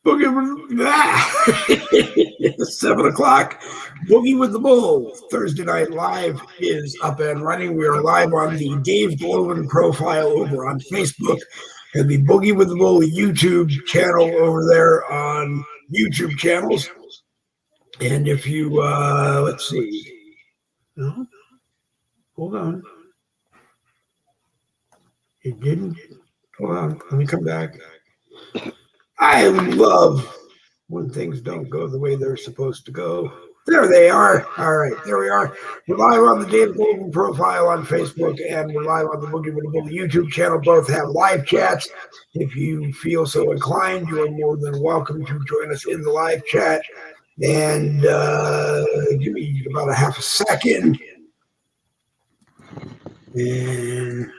Boogie with 7 o'clock. Boogie with the Bull. Thursday Night Live is up and running. We are live on the Dave Glover profile over on Facebook and the Boogie with the Bull YouTube channel over there on YouTube channels. And if you, let's see. No, hold on. It didn't. Hold on. Let me come back. I love when things don't go the way they're supposed to go. There they are. All right, there we are. We're live on the Dave Golden profile on Facebook, and we're live on the Boogie with the Bull YouTube channel. Both have live chats. If you feel so inclined, you are more than welcome to join us in the live chat. And give me about a half a second. And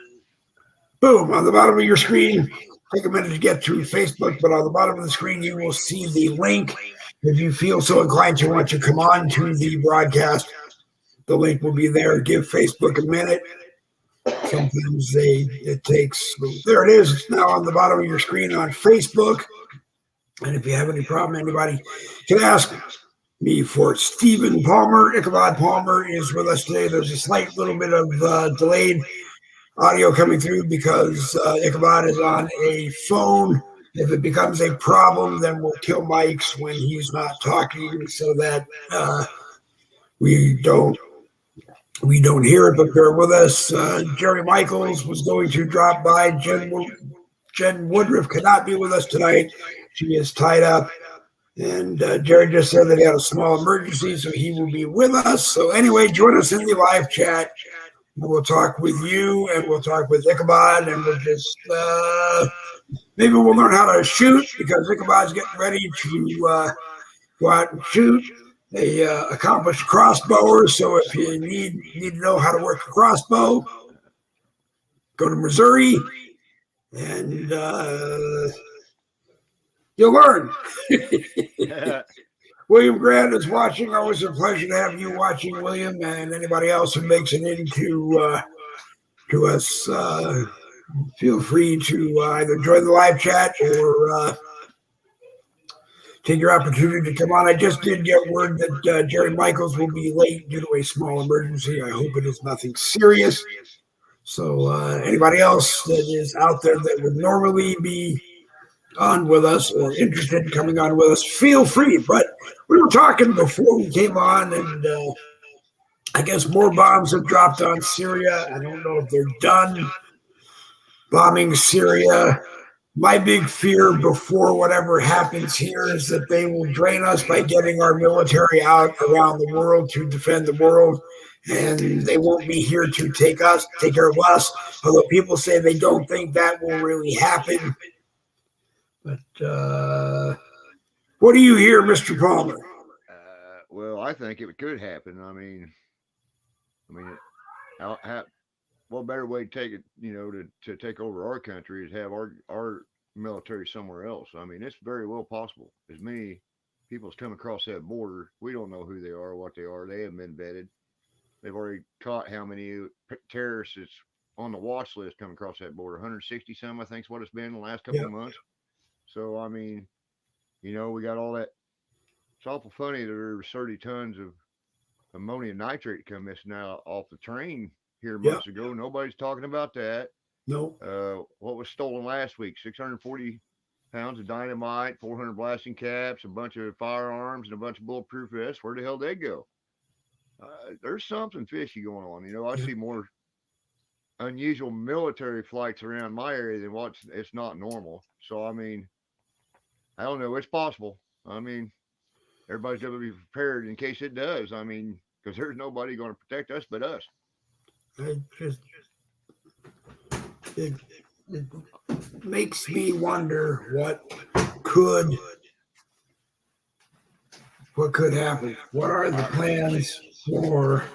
boom, on the bottom of your screen, take a minute to get to Facebook, but on the bottom of the screen, you will see the link. If you feel so inclined to want to come on to the broadcast, the link will be there. Give Facebook a minute. Sometimes it takes, there it is. It's now on the bottom of your screen on Facebook. And if you have any problem, anybody can ask me for Stephen Palmer. Ichabod Palmer is with us today. There's a slight little bit of delayed audio coming through because Ichabod is on a phone. If it becomes a problem, then we'll kill mics when he's not talking so that we don't hear it, but bear with us. Jerry Michaels was going to drop by. Jen Woodruff cannot be with us tonight. She is tied up. And Jerry just said that he had a small emergency, so he will be with us. So anyway, join us in the live chat. We'll talk with you, and we'll talk with Ichabod, and we'll just maybe we'll learn how to shoot because Ichabod's getting ready to go out and shoot. They accomplished crossbower, so if you need to know how to work a crossbow, go to Missouri, and you'll learn. William Grant is watching. Always a pleasure to have you watching, William, and anybody else who makes it into to us. Feel free to either join the live chat or take your opportunity to come on. I just did get word that Jerry Michaels will be late due to a small emergency. I hope it is nothing serious. So anybody else that is out there that would normally be on with us or interested in coming on with us, feel free. But we were talking before we came on, and I guess more bombs have dropped on Syria. I don't know if they're done bombing Syria. My big fear before whatever happens here is that they will drain us by getting our military out around the world to defend the world, and they won't be here to take care of us, although people say they don't think that will really happen. But what do you hear, Mr. Palmer? Well, I think it could happen. I mean, what better way to take it, to take over our country is have our military somewhere else. I mean, it's very well possible. As many people's come across that border, we don't know who they are, what they are. They haven't been vetted. They've already caught how many terrorists is on the watch list coming across that border. 160 some, I think, is what it's been in the last couple of months. So, I mean, we got all that. It's awful funny that there's 30 tons of ammonium nitrate come missing out off the train here months ago. Nobody's talking about that. No. What was stolen last week? 640 pounds of dynamite, 400 blasting caps, a bunch of firearms, and a bunch of bulletproof vests. Where the hell they go? There's something fishy going on. I see more unusual military flights around my area than it's not normal. So, I mean, I don't know. It's possible. I mean, everybody's got to be prepared in case it does. I mean, because there's nobody going to protect us but us. It makes me wonder what could happen. What are the plans for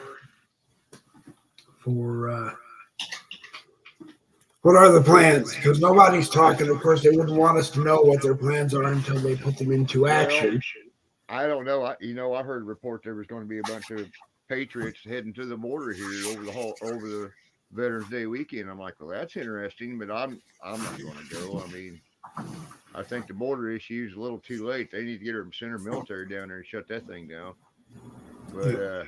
what are the plans? Because nobody's talking. Of course, they wouldn't want us to know what their plans are until they put them into action. Well, I don't know. I heard a report there was going to be a bunch of patriots heading to the border here over the Veterans Day weekend. I'm like, well, that's interesting, but I'm not going to go. I mean, I think the border issue is a little too late. They need to get our center military down there and shut that thing down. But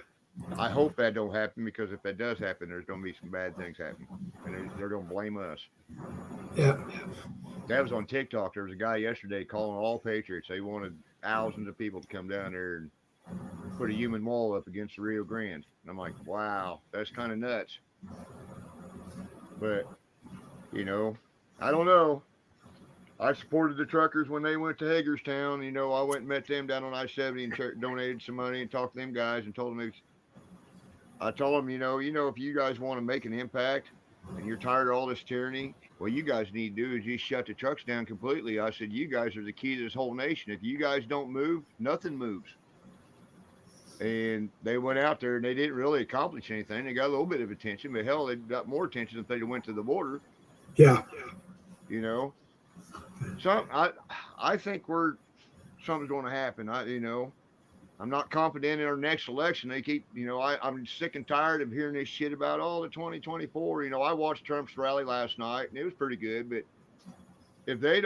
I hope that don't happen, because if that does happen, there's going to be some bad things happen, and they're going to blame us. Yeah. That was on TikTok. There was a guy yesterday calling all patriots. They wanted thousands of people to come down there and put a human wall up against the Rio Grande. And I'm like, wow, that's kind of nuts. But, I don't know. I supported the truckers when they went to Hagerstown. I went and met them down on I-70 and donated some money and talked to them guys and told them, if you guys want to make an impact and you're tired of all this tyranny, what you guys need to do is just shut the trucks down completely. I said, you guys are the key to this whole nation. If you guys don't move, nothing moves. And they went out there and they didn't really accomplish anything. They got a little bit of attention, but hell, they got more attention if they went to the border. Yeah. So I think something's going to happen. I'm not confident in our next election. They keep, I'm sick and tired of hearing this shit about the 2024. I watched Trump's rally last night and it was pretty good, but if they,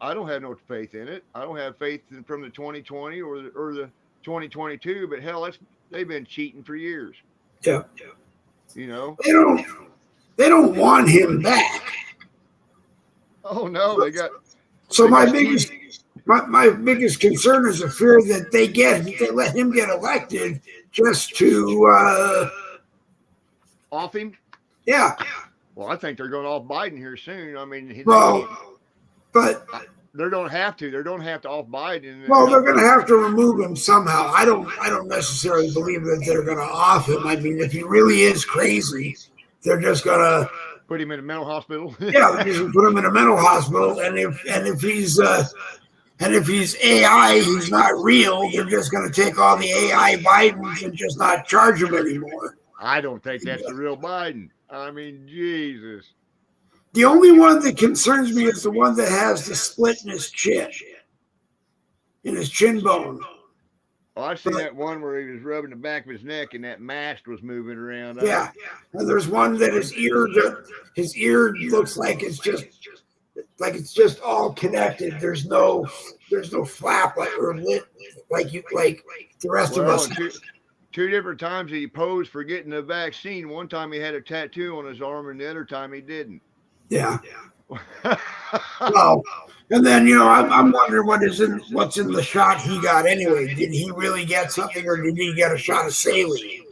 I don't have no faith in it. I don't have faith from the 2020 or the 2022, but hell, they've been cheating for years. Yeah. They don't want him back. Oh no, they got. So my biggest concern is the fear that they let him get elected just to off him. Yeah. Well, I think they're going off Biden here soon. I mean, but they don't have to. They don't have to off Biden. Well, they're going to have to remove him somehow. I don't necessarily believe that they're going to off him. I mean, if he really is crazy, they're just going to put him in a mental hospital. Yeah, they're just going to put him in a mental hospital. And if he's AI, he's not real. They're just going to take all the AI Bidens and just not charge him anymore. I don't think that's the real Biden. I mean, Jesus. The only one that concerns me is the one that has the split in his chin bone. Oh, I seen that one where he was rubbing the back of his neck and that mask was moving around. Yeah, and there's one that his ear looks like it's just all connected. There's no flap like the rest of us. Two different times he posed for getting the vaccine. One time he had a tattoo on his arm, and the other time he didn't. Yeah. Well, and then I'm wondering what's in the shot he got anyway. Did he really get something, or did he get a shot of saline?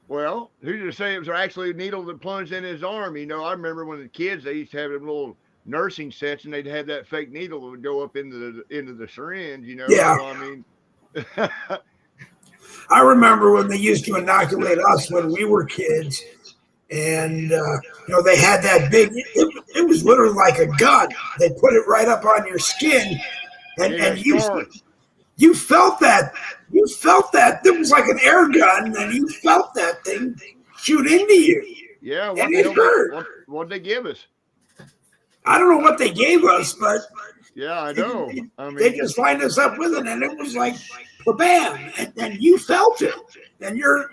Well, who's to say it was actually a needle that plunged in his arm? I remember when the kids, they used to have them little nursing sets, and they'd have that fake needle that would go up into the syringe. Yeah. So, I mean. I remember when they used to inoculate us when we were kids, and they had that big. It was literally like a gun. They put it right up on your skin, and you felt that. You felt that. It was like an air gun, and you felt that thing shoot into you. Yeah, and it hurt. What'd they give us? I don't know what they gave us, but yeah, I know. They just lined us up with it, and it was like bam, and you felt it, and your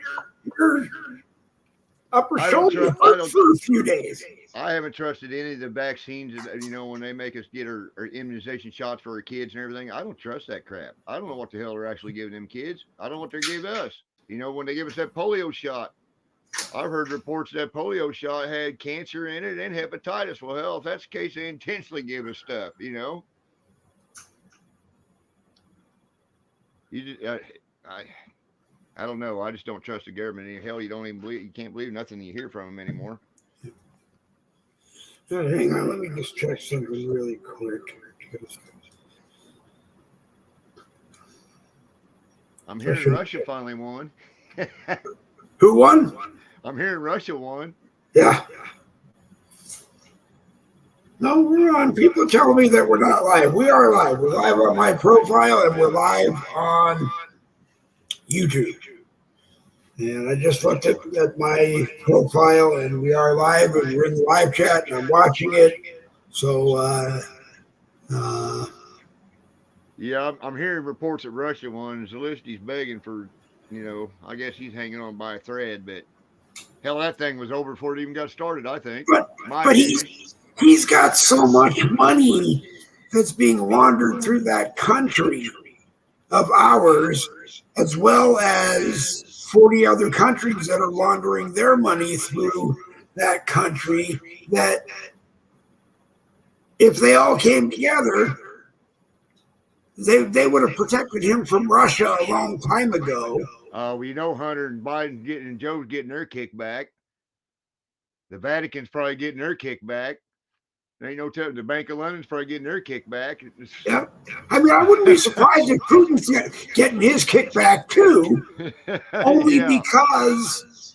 upper shoulder hurt for a few days. I haven't trusted any of the vaccines, when they make us get our immunization shots for our kids and everything. I don't trust that crap. I don't know what the hell they're actually giving them kids. I don't know what they gave us. When they give us that polio shot, I've heard reports that polio shot had cancer in it and hepatitis. Well, hell, if that's the case, they intentionally give us stuff, I don't know. I just don't trust the government. Hell, you can't believe nothing you hear from them anymore. Hang on, let me just check something really quick. I'm hearing Russia finally won. Who won? I'm hearing Russia won. Yeah. No, we're on. People telling me that we're not live. We are live. We're live on my profile, and we're live on YouTube. And I just looked at my profile, and we are live, and we're in the live chat, and I'm watching it. So, yeah, I'm hearing reports that Russia won. Zelensky's begging for, I guess he's hanging on by a thread, but hell, that thing was over before it even got started, I think. But he's got so much money that's being laundered through that country of ours, as well as 40 other countries that are laundering their money through that country, that if they all came together, they would have protected him from Russia a long time ago. We know Hunter and Biden and Joe's getting their kickback. The Vatican's probably getting their kickback. There ain't no telling. The Bank of London's probably getting their kickback. Yeah. I mean, I wouldn't be surprised if Putin's getting his kickback too, only because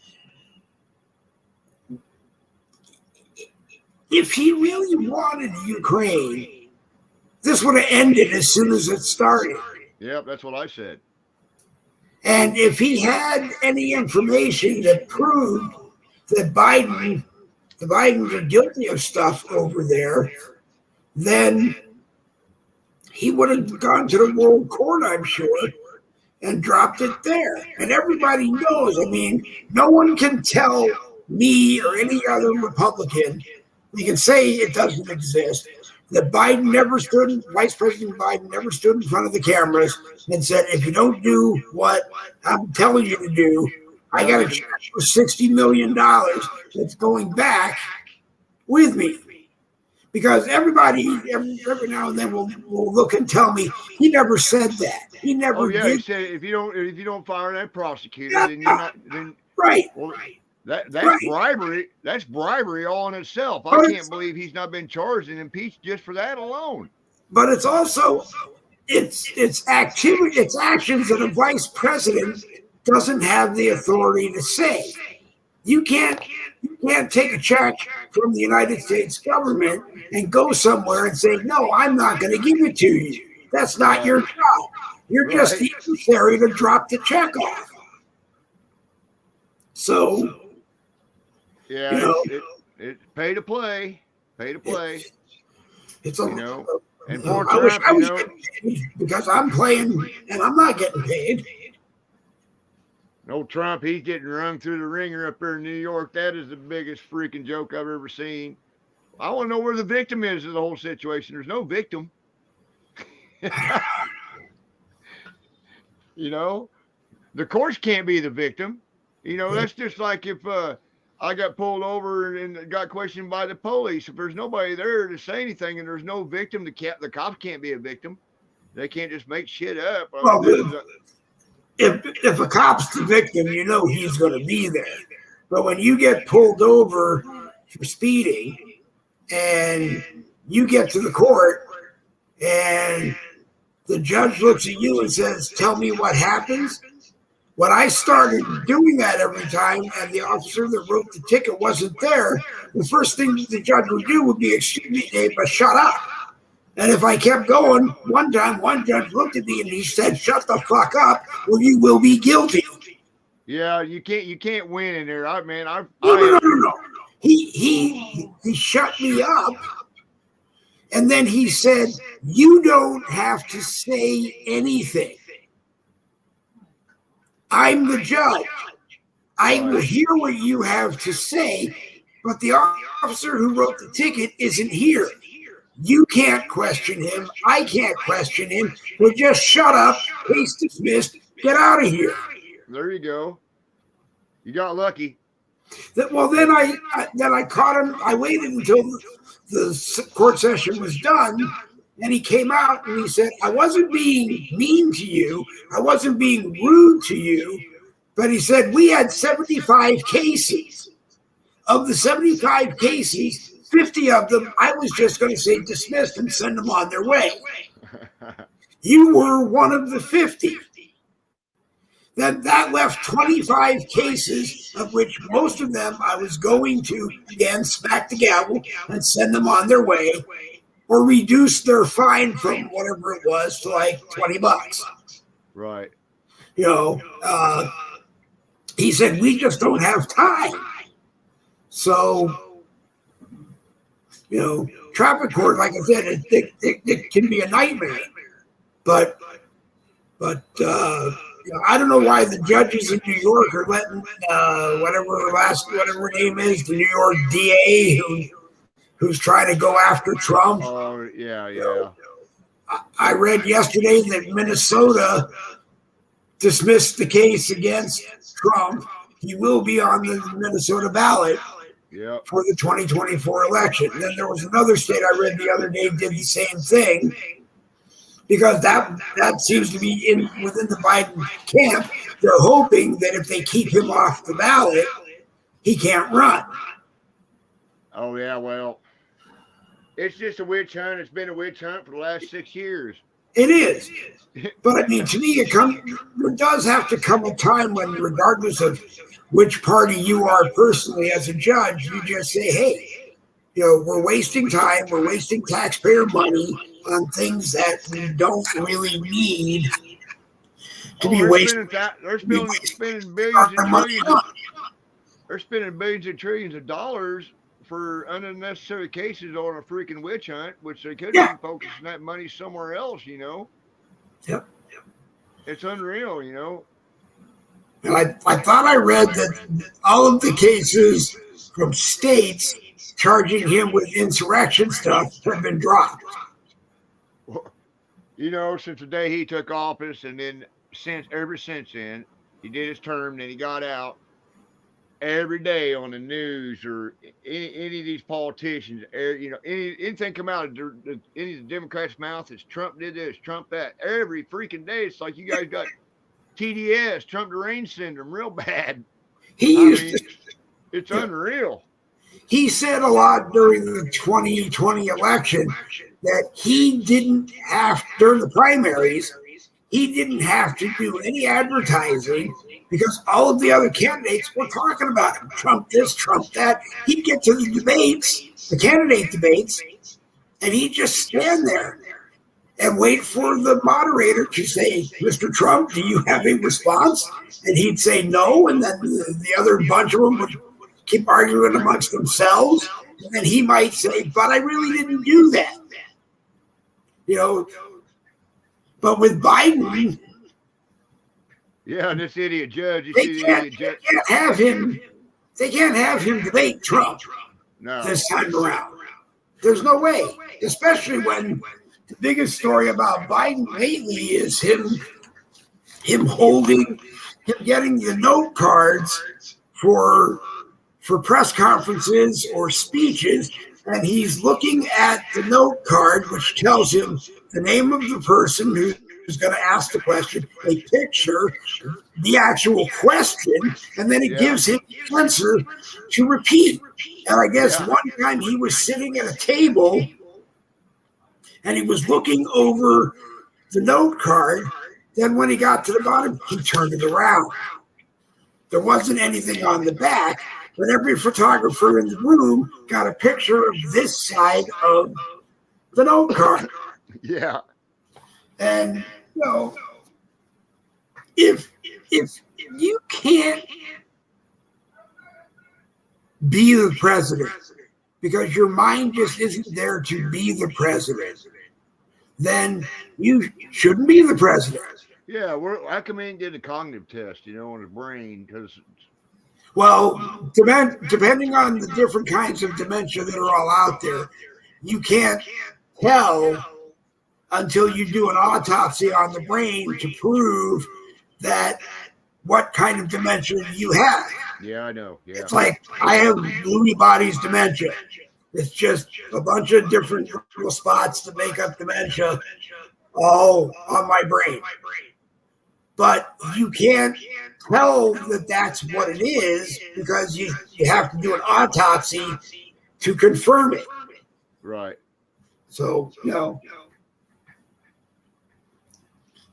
if he really wanted Ukraine, this would have ended as soon as it started. Yep, that's what I said. And if he had any information that proved that the Bidens are guilty of stuff over there, then he would have gone to the World Court, I'm sure, and dropped it there. And everybody knows, I mean, no one can tell me or any other Republican, they can say it doesn't exist, that Vice President Biden never stood in front of the cameras and said, if you don't do what I'm telling you to do, I got a check for $60 million that's going back with me. Because everybody, every now and then will look and tell me he never said that. He never did. He said if you don't fire that prosecutor, then you're not. Then right. Well, that's right. Bribery. That's bribery all in itself. I can't believe he's not been charged and impeached just for that alone. But it's also it's activity, it's actions that a vice president doesn't have the authority to say. You can't take a check from the United States government and go somewhere and say, no, I'm not going to give it to you. That's not your job. You're just the emissary to drop the check off. So, yeah, it's pay to play. Pay to play. It's and for I wish Trump, I was getting paid because I'm playing and I'm not getting paid. No, Trump, he's getting rung through the ringer up there in New York. That is the biggest freaking joke I've ever seen. I want to know where the victim is of the whole situation. There's no victim. The courts can't be the victim. That's just like if I got pulled over and got questioned by the police. If there's nobody there to say anything and there's no victim, the cops can't be a victim. They can't just make shit up. If a cop's the victim, he's going to be there. But when you get pulled over for speeding and you get to the court and the judge looks at you and says, tell me what happens. When I started doing that every time and the officer that wrote the ticket wasn't there, the first thing the judge would do would be, excuse me, Dave, but shut up. And if I kept going, one time, one judge looked at me and he said, shut the fuck up or you will be guilty. Yeah, you can't win in there. No. He shut me up. And then he said, you don't have to say anything. I'm the judge. I will hear what you have to say, but the officer who wrote the ticket isn't here. You can't question him. I can't question him. So just shut up. Case dismissed. Get out of here. There you go. You got lucky. Then I caught him. I waited until the court session was done, and he came out and he said, I wasn't being mean to you. I wasn't being rude to you. But he said, we had 75 cases. Of the 75 cases, 50 of them, I was just going to say dismissed and send them on their way. You were one of the 50. Then that left 25 cases, of which most of them I was going to, again, smack the gavel and send them on their way or reduce their fine from whatever it was to like $20. Right. He said, we just don't have time. So, traffic court, like I said, it can be a nightmare. But I don't know why the judges in New York are letting whatever her name is, the New York DA, who who's trying to go after Trump. Oh, yeah. I read yesterday that Minnesota dismissed the case against Trump. He will be on the Minnesota ballot for the 2024 election. And then there was another state I read the other day did the same thing, because that seems to be within the Biden camp. They're hoping that if they keep him off the ballot, he can't run. Oh, yeah, well, it's just a witch hunt. It's been a witch hunt for the last 6 years. It is. But I mean, to me, there does have to come a time when, regardless of which party you are personally as a judge, you just say, hey, we're wasting time, we're wasting taxpayer money on things that we don't really need to be wasting. They're spending billions and trillions. They're spending billions and trillions of dollars for unnecessary cases on a freaking witch hunt, which they could have been focusing that money somewhere else, Yep. It's unreal, And I thought I read that all of the cases from states charging him with insurrection stuff have been dropped. Since the day he took office, and then ever since then, he did his term, then he got out. Every day on the news or any of these politicians, anything come out of any of the Democrats' mouth is Trump did this, Trump that. Every freaking day, it's like you guys got TDS, Trump deranged syndrome, real bad. It's unreal. He said a lot during the 2020 election that he didn't have, during the primaries, he didn't have to do any advertising because all of the other candidates were talking about him. Trump this, Trump that. He'd get to the debates, the candidate debates, and he'd just stand there and wait for the moderator to say, Mr. Trump, do you have a response? And he'd say no, and then the other bunch of them would keep arguing amongst themselves, and then he might say, but I really didn't do that. But with Biden, and this idiot judge, they can't have him debate Trump this time around. There's no way, especially when the biggest story about Biden lately is him getting the note cards for press conferences or speeches, and he's looking at the note card, which tells him the name of the person who's going to ask the question, a picture, the actual question, and then it gives him the answer to repeat. And I guess one time he was sitting at a table and he was looking over the note card. Then when he got to the bottom, he turned it around. There wasn't anything on the back, but every photographer in the room got a picture of this side of the note card. Yeah. And if you can't be the president because your mind just isn't there to be the president, then you shouldn't be the president. Yeah, I come in and get a cognitive test, on the brain, because. Well, depending on the different kinds of dementia that are all out there, you can't tell until you do an autopsy on the brain to prove that what kind of dementia you have. Yeah, I know. Yeah. It's like I have Lewy body's dementia. It's just a bunch of different little spots to make up dementia all on my brain. But you can't tell that that's what it is because you have to do an autopsy to confirm it. Right. So,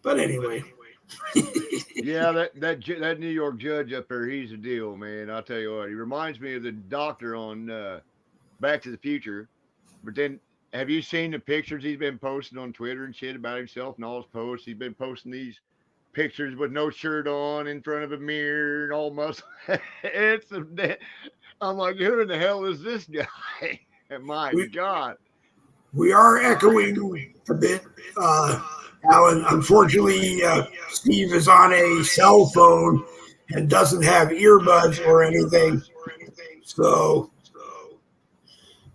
But anyway. Yeah, that New York judge up there, he's a deal, man. I'll tell you what. He reminds me of the doctor on Back to the Future. But then, have you seen the pictures he's been posting on Twitter and shit about himself and all his posts? He's been posting these pictures with no shirt on in front of a mirror and all muscle. I'm like, who in the hell is this guy? My God. We are echoing a bit, Alan. Unfortunately, Steve is on a cell phone and doesn't have earbuds or anything. So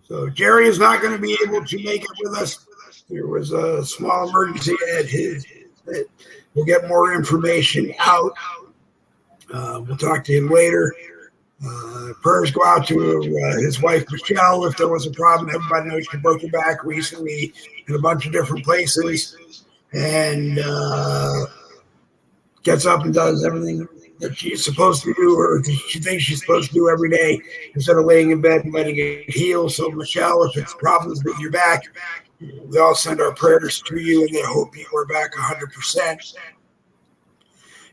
So Jerry is not going to be able to make it with us. There was a small emergency at his. We'll get more information out. We'll talk to him later. Prayers go out to his wife, Michelle, if there was a problem. Everybody knows she broke her back recently in a bunch of different places. And gets up and does everything that she's supposed to do, or she thinks she's supposed to do every day, instead of laying in bed and letting it heal. So, Michelle, if it's problems with your back, we all send our prayers to you, and they hope you are back 100%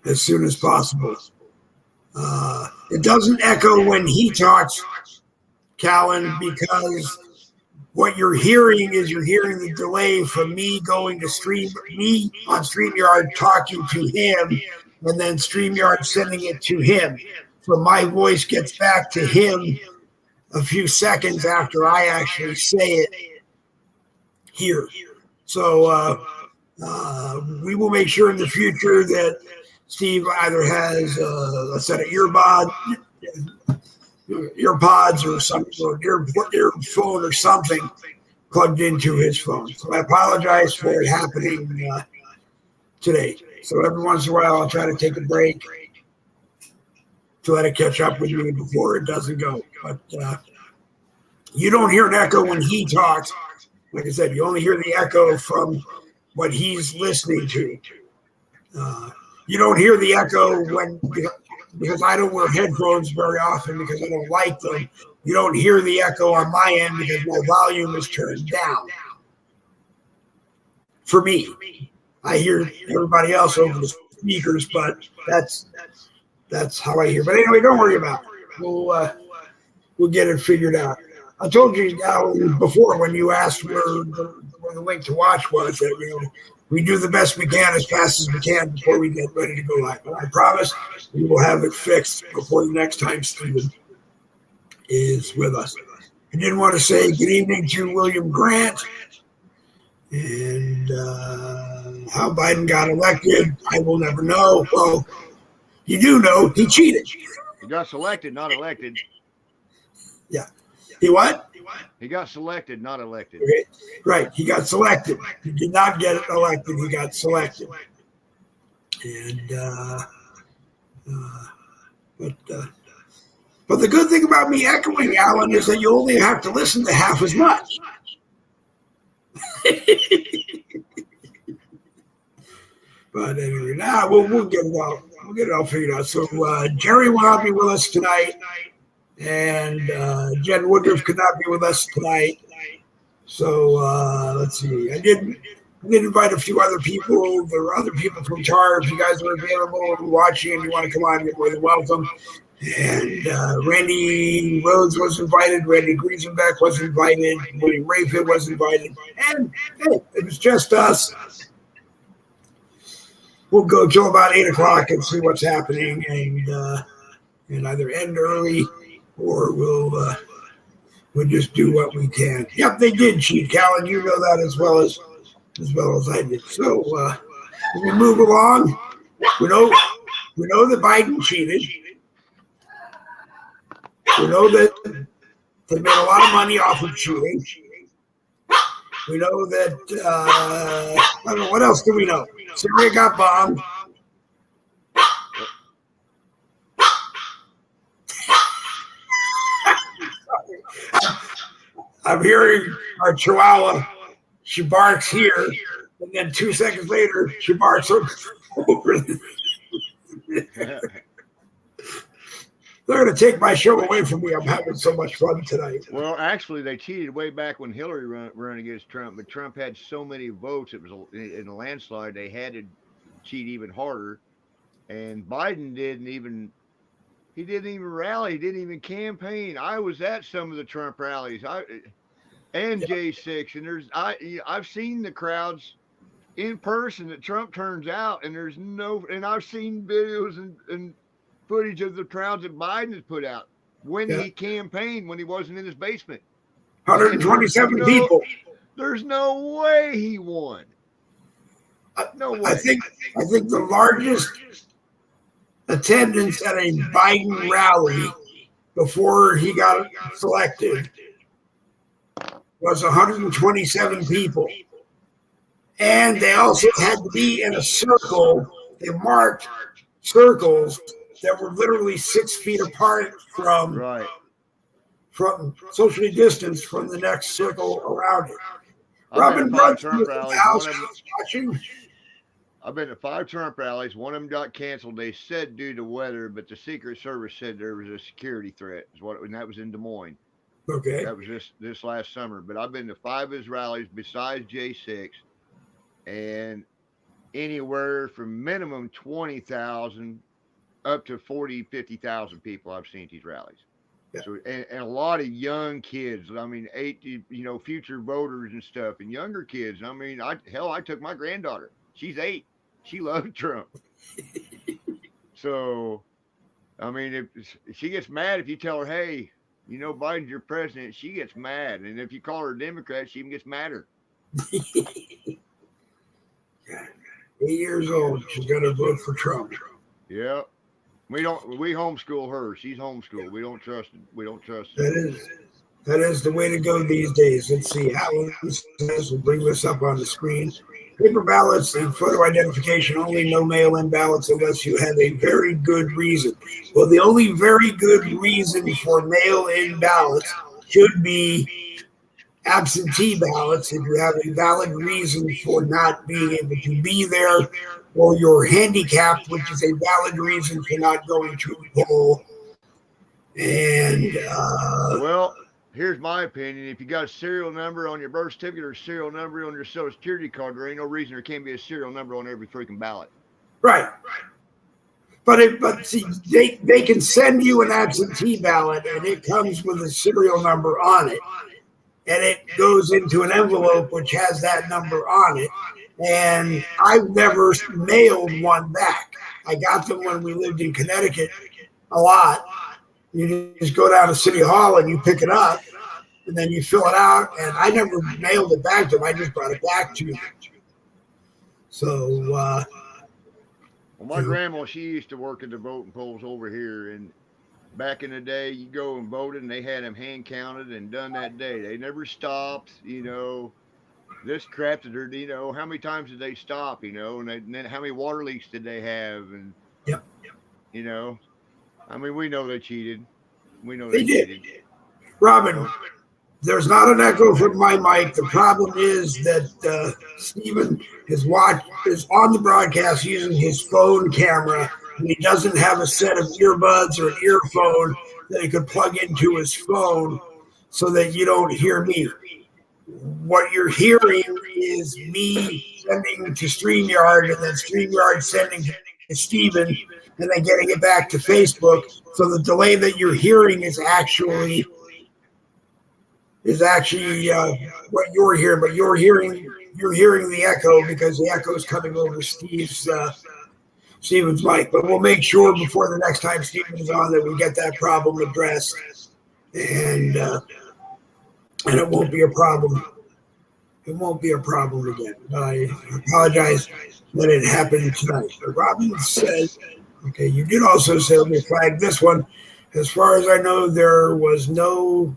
as soon as possible. It doesn't echo when he talks, Callan, because what you're hearing is you're hearing the delay from me going to me on StreamYard talking to him, and then StreamYard sending it to him. So my voice gets back to him a few seconds after I actually say it here. So we will make sure in the future that Steve either has a set of earpods or some earphone or something plugged into his phone. So I apologize for it happening today. So every once in a while, I'll try to take a break to let it catch up with me before it doesn't go. But you don't hear an echo when he talks. Like I said, you only hear the echo from what he's listening to. You don't hear the echo because I don't wear headphones very often because I don't like them. You don't hear the echo on my end because my volume is turned down. For me, I hear everybody else over the speakers, but that's how I hear. But anyway, don't worry about it. We'll get it figured out. I told you before when you asked where the link to watch was that we do the best we can as fast as we can before we get ready to go live. But I promise we will have it fixed before the next time Stephen is with us. I did want to say good evening to William Grant. And how Biden got elected, I will never know. Well, you do know he cheated. He got selected, not elected. Yeah. He what? He got selected, not elected. Okay. Right. He got selected. He did not get elected. He got selected. And but the good thing about me echoing, Alan, is that you only have to listen to half as much. But anyway, now we'll get it all. We'll get it all figured out. So Jerry will not be with us tonight, and Jen Woodruff could not be with us tonight. So let's see. I did invite a few other people. There were other people from TAR. If you guys are available and watching and you want to come on, you're more than welcome. And Randy Rhodes was invited. Randy Griesenbeck was invited. William Rayfield was invited. And hey, it was just us. We'll go till about 8 o'clock and see what's happening, and either end early or we'll just do what we can. Yep, they did cheat, Callan. You know that as well as I did. So as we move along, we know that Biden cheated. We know that they made a lot of money off of cheating. We know that, I don't know, what else do we know? Syria got bombed. I'm hearing our Chihuahua. She barks here, and then 2 seconds later, she barks over. They're going to take my show away from me. I'm having so much fun tonight. Well, actually, they cheated way back when Hillary ran against Trump, but Trump had so many votes, it was in a landslide, they had to cheat even harder. And Biden didn't even rally, he didn't even campaign. I was at some of the Trump rallies, and J6, and I've seen the crowds in person that Trump turns out, and and I've seen videos and footage of the crowds that Biden has put out when he campaigned, when he wasn't in his basement. 127 people. There's no way he won. No way. I think the largest attendance at a Biden rally before he got selected was 127 people. And they also had to be in a circle. They marked circles that were literally 6 feet apart from socially distanced from the next circle around it. I've been to Robin 5 Brunson Trump was in the rallies. house One of them, watching. I've been to 5 Trump rallies. One of them got canceled. They said due to weather, but the Secret Service said there was a security threat. And that was in Des Moines. Okay. That was this last summer. But I've been to 5 of his rallies besides J6, and anywhere from minimum 20,000 up to 40, 50,000 people I've seen at these rallies. Yeah. So and a lot of young kids. I mean, future voters and stuff, and younger kids. I mean, I took my granddaughter. She's 8. She loved Trump. So, I mean, if she gets mad if you tell her, hey, Biden's your president, she gets mad. And if you call her a Democrat, she even gets madder. 8 years old. She's going to vote for Trump. Yeah. We homeschool her. She's homeschooled. We don't trust it. That is the way to go these days. Let's see. Alan says, we'll bring this up on the screen. Paper ballots and photo identification only, no mail-in ballots unless you have a very good reason. Well, the only very good reason for mail-in ballots should be absentee ballots if you have a valid reason for not being able to be there, or you're handicapped, which is a valid reason for not going to the poll. And well, here's my opinion. If you got a serial number on your birth certificate or a serial number on your social security card, there ain't no reason there can't be a serial number on every freaking ballot. Right. But see, they can send you an absentee ballot, and it comes with a serial number on it, and it goes into an envelope which has that number on it. And I've never mailed one back. I got them when we lived in Connecticut a lot. You just go down to City Hall and you pick it up, and then you fill it out. And I never mailed it back to them. I just brought it back to them. So, well, my grandma, she used to work at the voting polls over here, and back in the day, you go and voted, and they had them hand counted and done that day. They never stopped, This crap that they're, how many times did they stop, and then how many water leaks did they have, and yep. I mean, we know they cheated. We know they did. Cheated. Robin, there's not an echo from my mic. The problem is that Stephen is on the broadcast using his phone camera, and he doesn't have a set of earbuds or an earphone that he could plug into his phone so that you don't hear me. What you're hearing is me sending to StreamYard, and then StreamYard sending to Stephen, and then getting it back to Facebook. So the delay that you're hearing is actually what you're hearing, but you're hearing the echo because the echo is coming over Stephen's mic. But we'll make sure before the next time Stephen is on that we get that problem addressed, and it won't be a problem. It won't be a problem again. I apologize that it happened tonight. But Robin says, okay, you did also say, let me flag this one. As far as I know, there was no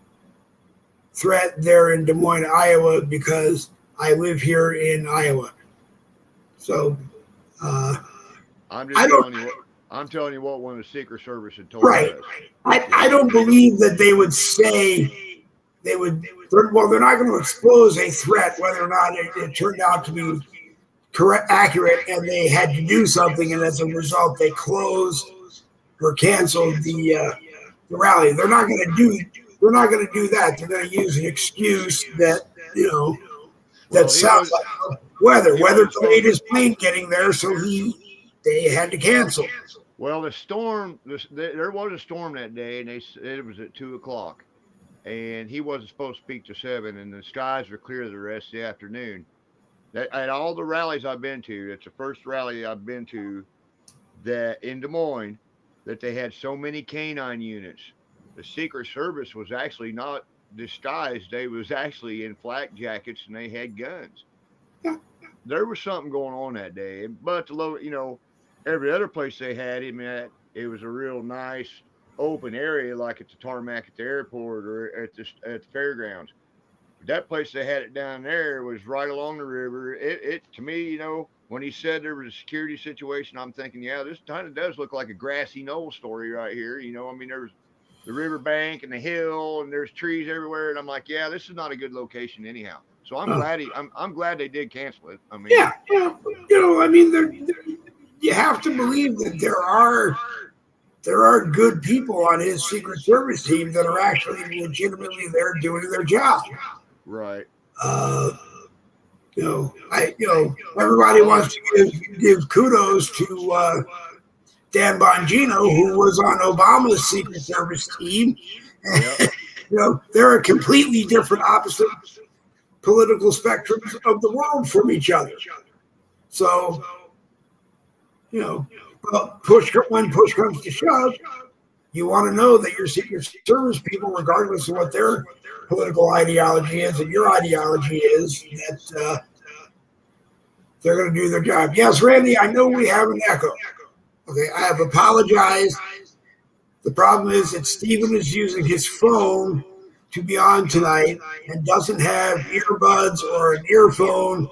threat there in Des Moines, Iowa, because I live here in Iowa. So I'm telling you what one of the Secret Service had told us. I don't believe that they would say they're not going to expose a threat whether or not it turned out to be accurate and they had to do something, and as a result they closed or canceled the rally. They're not going to do that. They're going to use an excuse that sounds like weather delayed his plane getting there, so they had to cancel. Well, there was a storm that day, and they said it was at 2:00. And he wasn't supposed to speak to 7, and the skies were clear the rest of the afternoon. At all the rallies I've been to, it's the first rally I've been to that in Des Moines that they had so many canine units. The Secret Service was actually not disguised; they was actually in flak jackets and they had guns. There was something going on that day, but every other place they had him at, it was a real nice open area like at the tarmac at the airport or at the fairgrounds. That place they had it down there was right along the river. It to me, when he said there was a security situation, I'm thinking, yeah, this kind of does look like a grassy knoll story right here. I mean, there's the riverbank and the hill, and there's trees everywhere, and I'm like, yeah, this is not a good location anyhow. So I'm glad they did cancel it. I mean, yeah. I mean, you have to believe that there are good people on his Secret Service team that are actually legitimately there doing their job. right. Everybody wants to give kudos to Dan Bongino, who was on Obama's Secret Service team. Yep. They're a completely different opposite political spectrums of the world from each other. So, when push comes to shove, you want to know that your Secret Service people, regardless of what their political ideology is and your ideology is, that they're going to do their job. Yes, Randy, I know we have an echo. Okay, I have apologized. The problem is that Stephen is using his phone to be on tonight and doesn't have earbuds or an earphone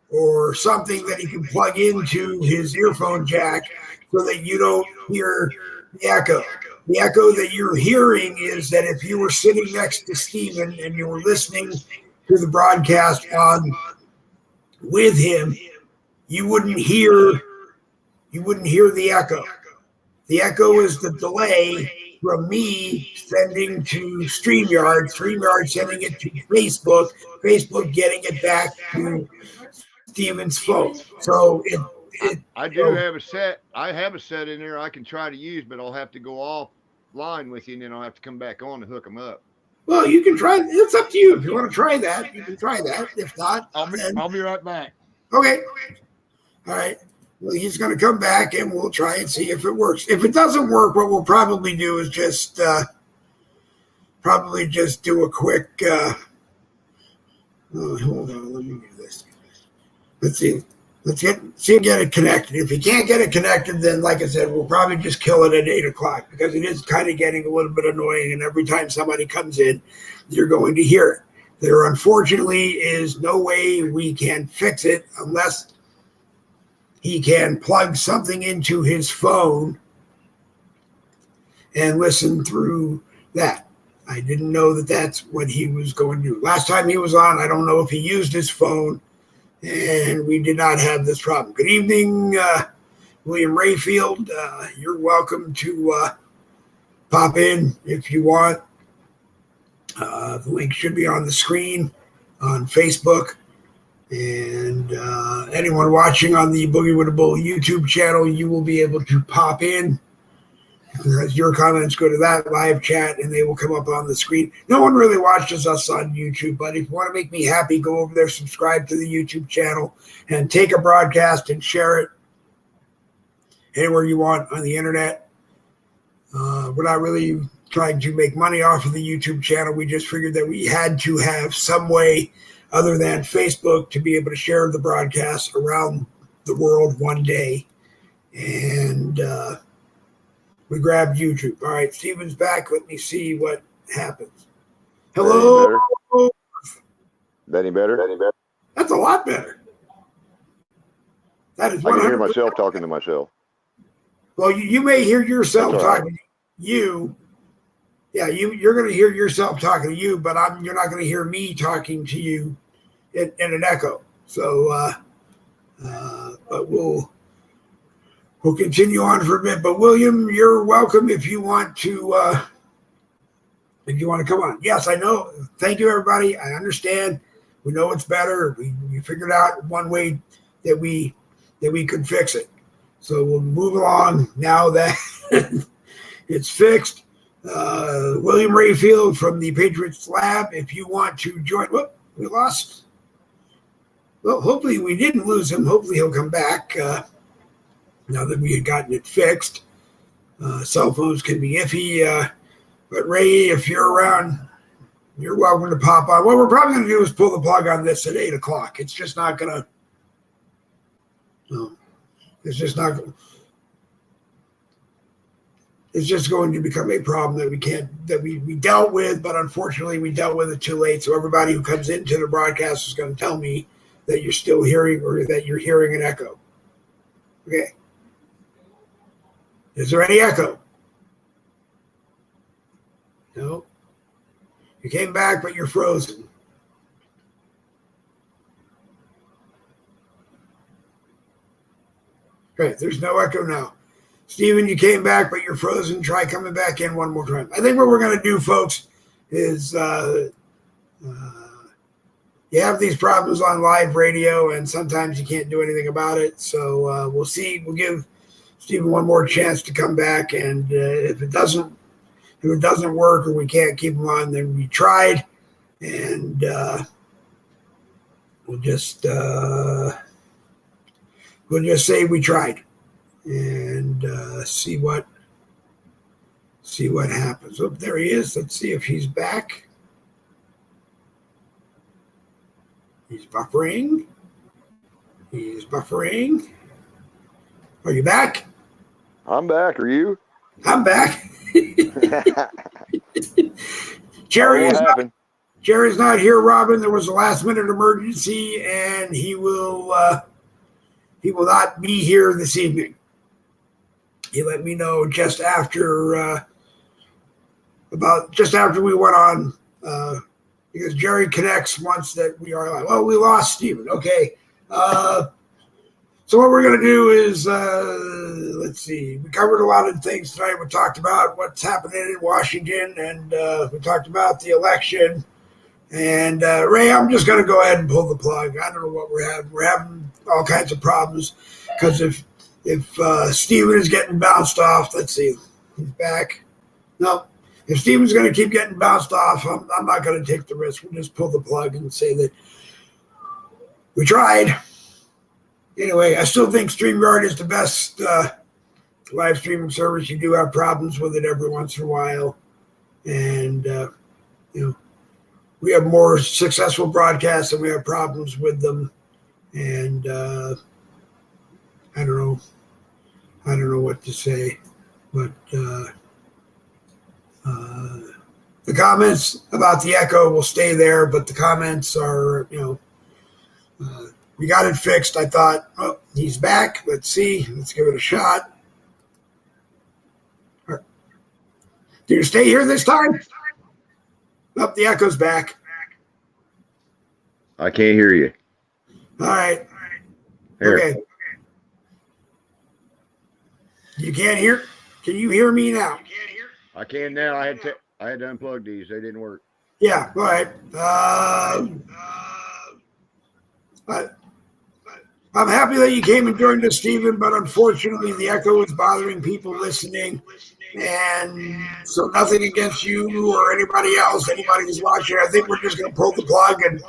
or something that he can plug into his earphone jack so that you don't hear the echo. The echo that you're hearing is that if you were sitting next to Stephen and you were listening to the broadcast on with him, you wouldn't hear the echo. The echo is the delay from me sending to StreamYard sending it to Facebook getting it back to Steven's phone. So I do have a set. I have a set in there I can try to use, but I'll have to go offline with you, and then I'll have to come back on to hook them up. Well, you can try. It's up to you. If you want to try that, you can try that. If not, I'll be right back. Okay. All right. Well, he's going to come back, and we'll try and see if it works. If it doesn't work, what we'll probably do is just do a quick. Hold on. Let me do this. Let's see. Let's get it connected. If you can't get it connected, then like I said, we'll probably just kill it at 8:00 because it is kind of getting a little bit annoying. And every time somebody comes in, you're going to hear it. There unfortunately is no way we can fix it unless he can plug something into his phone and listen through that. I didn't know that that's what he was going to do. Last time he was on, I don't know if he used his phone, and we did not have this problem. Good evening, William Rayfield. You're welcome to pop in if you want. The link should be on the screen on Facebook. And anyone watching on the Boogie with a Bull YouTube channel, you will be able to pop in. Because your comments go to that live chat and they will come up on the screen. No one really watches us on YouTube, but if you want to make me happy, go over there, subscribe to the YouTube channel, and take a broadcast and share it anywhere you want on the internet. We're not really trying to make money off of the YouTube channel. We just figured that we had to have some way other than Facebook to be able to share the broadcast around the world one day. And we grabbed YouTube. All right, Steven's back. Let me see what happens. Hello. Any better? That's a lot better. That is 100%. I can hear myself talking to myself. Well, you may hear yourself talking to you. Yeah, you're going to hear yourself talking to you, but you're not going to hear me talking to you in an echo. So, but we'll continue on for a bit. But William, you're welcome if you want to come on. Yes, I know. Thank you, everybody. I understand. We know it's better. We figured out one way that we could fix it. So we'll move along now that it's fixed. William Rayfield from the Patriots Lab. If you want to join, we lost. Well, hopefully we didn't lose him. Hopefully he'll come back now that we had gotten it fixed. Cell phones can be iffy. But Ray, if you're around, you're welcome to pop on. What we're probably going to do is pull the plug on this at 8:00. It's just not going to. No, it's just not. it's just going to become a problem that we dealt with, but unfortunately we dealt with it too late. So everybody who comes into the broadcast is going to tell me that you're still hearing or that you're hearing an echo. Okay. Is there any echo? No. You came back, but you're frozen. Great. There's no echo now. Stephen, you came back, but you're frozen. Try coming back in one more time. I think what we're going to do, folks, is you have these problems on live radio, and sometimes you can't do anything about it. So we'll see. We'll give Stephen one more chance to come back, and if it doesn't work or we can't keep him on, then we tried, and we'll just say we tried. And see what happens. Oh, there he is. Let's see if he's back. He's buffering. Are you back? I'm back. Are you? I'm back. Jerry's not here, Robin. There was a last minute emergency, and he will not be here this evening. He let me know just after we went on because Jerry connects once that we are like, well, we lost Stephen. Okay. So what we're going to do is, let's see. We covered a lot of things tonight. We talked about what's happening in Washington, and we talked about the election. And Ray, I'm just going to go ahead and pull the plug. I don't know what we're having. We're having all kinds of problems because if Steven is getting bounced off, let's see, he's back. No, if Steven's going to keep getting bounced off, I'm not going to take the risk. We'll just pull the plug and say that we tried. Anyway, I still think StreamYard is the best live streaming service. You do have problems with it every once in a while. And, we have more successful broadcasts and we have problems with them. And I don't know what to say, but the comments about the echo will stay there, but the comments are, we got it fixed. I thought, oh, he's back. Let's see. Let's give it a shot. Did you stay here this time? Nope, the echo's back. I can't hear you. All right. Here. Okay. You can't hear? Can you hear me now? I can now. I had to unplug these. They didn't work. Yeah, go ahead. I'm happy that you came and joined us, Stephen, but unfortunately the echo is bothering people listening. And so nothing against you or anybody else, anybody who's watching. I think we're just going to pull the plug and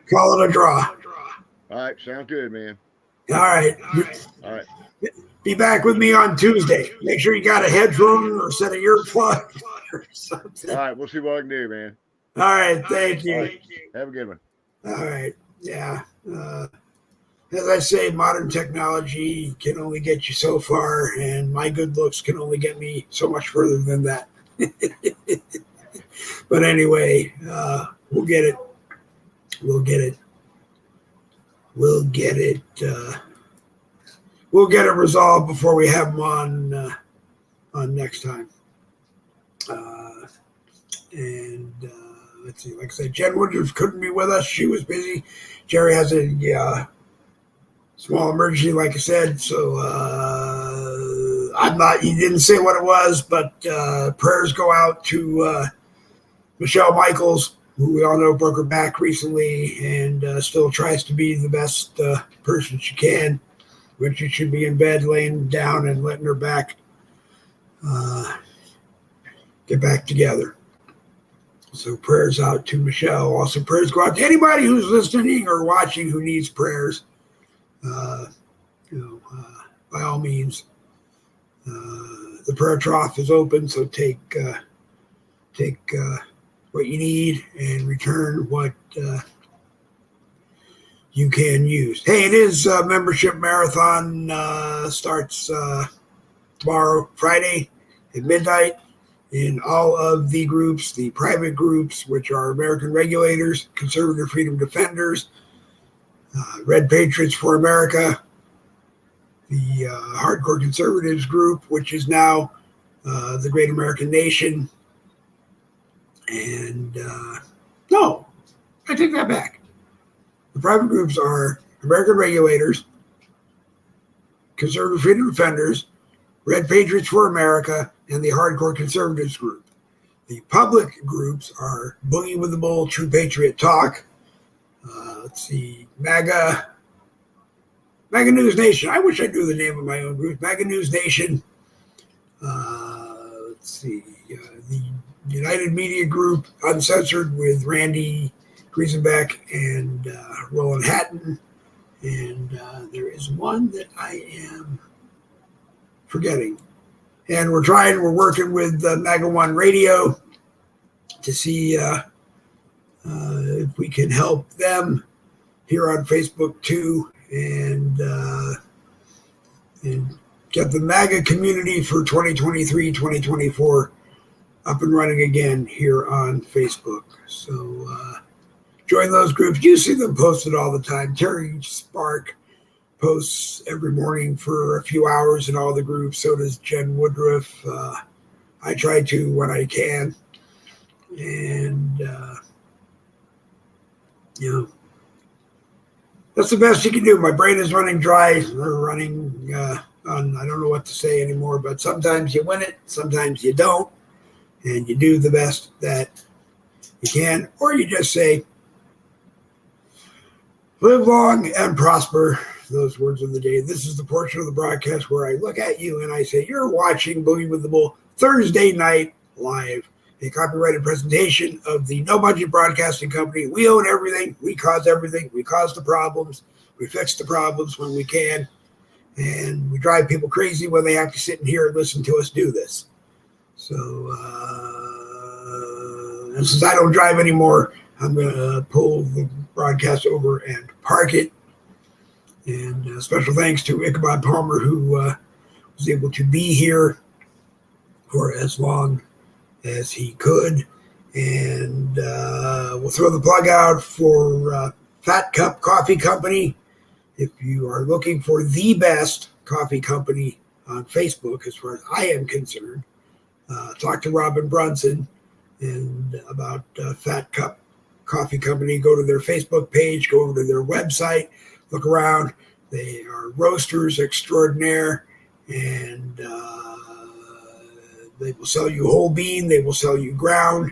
call it a draw. All right. Sounds good, man. All right. All right. Be back with me on Tuesday. Make sure you got a headphone or set of earplugs or something. All right. We'll see what I can do, man. All right. Thank you. Right. Have a good one. All right. Yeah. As I say, modern technology can only get you so far, and my good looks can only get me so much further than that. But anyway, we'll get it. We'll get it resolved before we have them on next time. Let's see. Like I said, Jen Woodruff couldn't be with us. She was busy. Jerry has a small emergency, like I said. So he didn't say what it was, but prayers go out to Michelle Michaels, who we all know broke her back recently and still tries to be the best person she can, when she should be in bed laying down and letting her back get back together. So prayers out to Michelle. Also prayers go out to anybody who's listening or watching who needs prayers. By all means, the prayer trough is open. So take what you need and return what you can use. Hey, it is membership marathon starts tomorrow, Friday. at midnight in all of the groups, the private groups, which are American Regulators, Conservative Freedom Defenders, Red Patriots for America, the Hardcore Conservatives group, which is now the Great American Nation. And no, I take that back. The private groups are American Regulators, Conservative Freedom Defenders, Red Patriots for America, and the Hardcore Conservatives group. The public groups are Boogie with the Bull, True Patriot Talk, let's see, MAGA News Nation. I wish I knew the name of my own group. MAGA News Nation. Let's see, the United Media Group, Uncensored, with Randy Griesenbeck and Roland Hatton. And there is one that I am forgetting. And we're working with MAGA One Radio to see if we can help them here on Facebook too, and get the MAGA community for 2023, 2024 up and running again here on Facebook. So join those groups. You see them posted all the time. Terry Spark posts every morning for a few hours in all the groups. So does Jen Woodruff. I try to when I can. And, that's the best you can do. My brain is running dry. We're running on, I don't know what to say anymore, but sometimes you win it, sometimes you don't. And you do the best that you can. Or you just say, live long and prosper. Those words of the day. This is the portion of the broadcast where I look at you and I say, you're watching Boogie with the Bull Thursday night live, a copyrighted presentation of the No Budget Broadcasting Company. We own everything. We cause everything. We cause the problems. We fix the problems when we can. And we drive people crazy when they have to sit in here and listen to us do this. So, and since I don't drive anymore, I'm going to pull the broadcast over and park it. And special thanks to Ichabod Palmer, who was able to be here for as long as he could. And we'll throw the plug out for Fat Cup Coffee Company. If you are looking for the best coffee company on Facebook, as far as I am concerned, talk to Robin Brunson and about Fat Cup Coffee Company. Go to their Facebook page, go over to their website, look around. They are roasters extraordinaire, and they will sell you whole bean. They will sell you ground.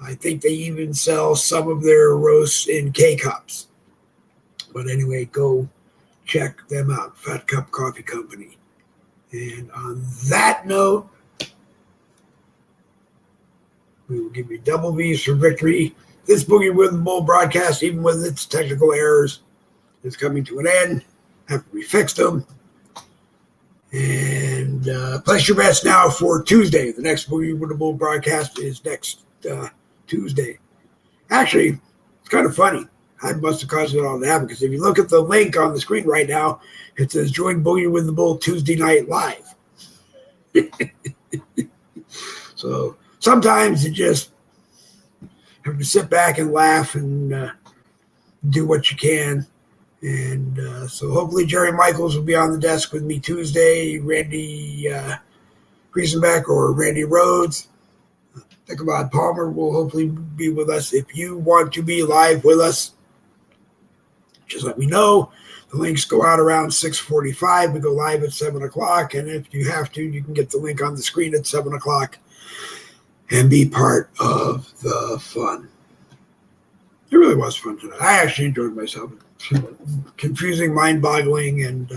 I think they even sell some of their roasts in K-cups. But anyway, go check them out, Fat Cup Coffee Company. And on that note, we will give you double V's for victory. This Boogie with the Bull broadcast, even with its technical errors, is coming to an end after we fixed them. And place your bets now for Tuesday. The next Boogie with the Bull broadcast is next Tuesday. Actually, it's kind of funny. I must have caused it all to happen, because if you look at the link on the screen right now, it says join Boogie with the Bull Tuesday night live. So sometimes you just have to sit back and laugh and do what you can. And so hopefully Jerry Michaels will be on the desk with me Tuesday, Randy Griesenbeck or Randy Rhodes. Ichabod Palmer will hopefully be with us. If you want to be live with us, just let me know. The links go out around 6:45. We go live at 7 o'clock. And if you have to, you can get the link on the screen at 7 o'clock and be part of the fun. It really was fun tonight. I actually enjoyed myself. Confusing, mind-boggling, and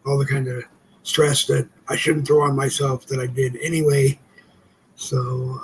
all the kind of stress that I shouldn't throw on myself that I did anyway. So,